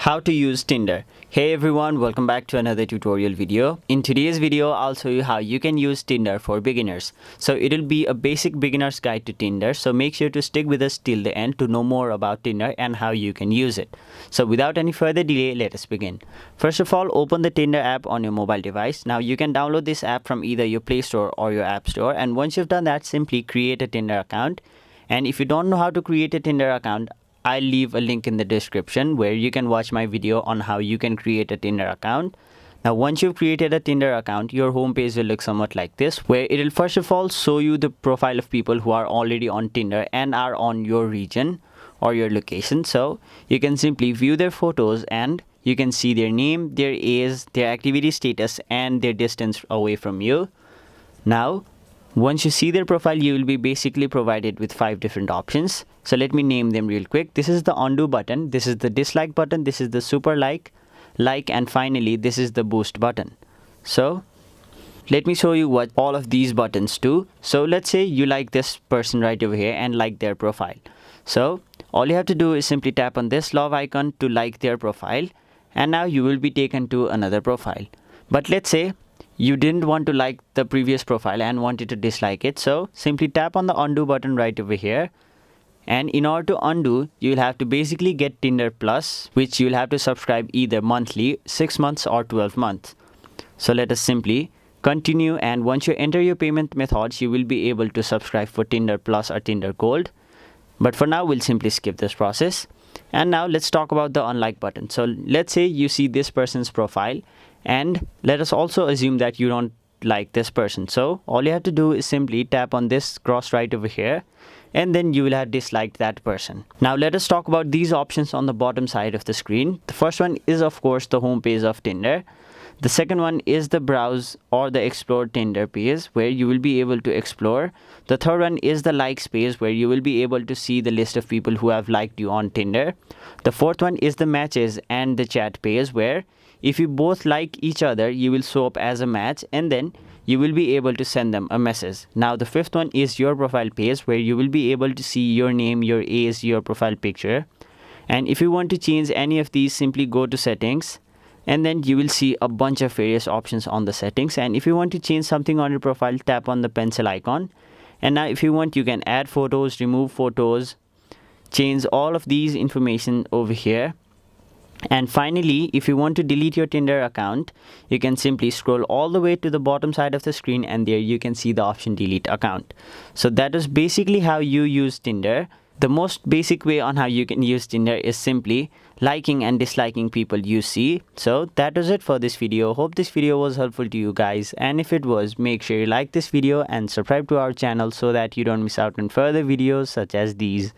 How to use Tinder. Hey everyone, welcome back to another tutorial video. In today's video, I'll show you how you can use Tinder for beginners. So it'll be a basic beginner's guide to Tinder. So make sure to stick with us till the end to know more about Tinder and how you can use it. So without any further delay, let us begin. First of all, open the Tinder app on your mobile device. Now you can download this app from either your Play Store or your App Store. And once you've done that, simply create a Tinder account. And if you don't know how to create a Tinder account, I'll leave a link in the description where you can watch my video on how you can create a Tinder account. Now once you've created a Tinder account, your homepage will look somewhat like this, where it will first of all show you the profile of people who are already on Tinder and are on your region or your location. So you can simply view their photos and you can see their name, their age, their activity status and their distance away from you. Now once you see their profile, you will be basically provided with 5 different options. So let me name them real quick. This is the undo button, this is the dislike button, this is the super like, and finally this is the boost button. So let me show you what all of these buttons do. So let's say you like this person right over here and like their profile. So all you have to do is simply tap on this love icon to like their profile, and now you will be taken to another profile. But let's say you didn't want to like the previous profile and wanted to dislike it, so simply tap on the undo button right over here. And in order to undo, you'll have to basically get Tinder Plus, which you'll have to subscribe either monthly, 6 months or 12 months. So let us simply continue, and once you enter your payment methods, you will be able to subscribe for Tinder Plus or Tinder Gold. But for now, we'll simply skip this process. And now let's talk about the unlike button. So let's say you see this person's profile, and let us also assume that you don't like this person. So all you have to do is simply tap on this cross right over here, and then you will have disliked that person. Now let us talk about these options on the bottom side of the screen. The first one is of course the home page of Tinder. The second one is the browse or the explore Tinder page, where you will be able to explore. The third one is the likes page, where you will be able to see the list of people who have liked you on Tinder. The fourth one is the matches and the chat page, where if you both like each other, you will show up as a match and then you will be able to send them a message. Now the fifth one is your profile page, where you will be able to see your name, your age, your profile picture. And if you want to change any of these, simply go to settings, and then you will see a bunch of various options on the settings. And if you want to change something on your profile, tap on the pencil icon. And now if you want, you can add photos, remove photos, change all of these information over here. And finally, if you want to delete your Tinder account, you can simply scroll all the way to the bottom side of the screen, and there you can see the option delete account. So that is basically how you use Tinder. The most basic way on how you can use Tinder is simply liking and disliking people you see. So that is it for this video. Hope this video was helpful to you guys, and if it was, make sure you like this video and subscribe to our channel so that you don't miss out on further videos such as these.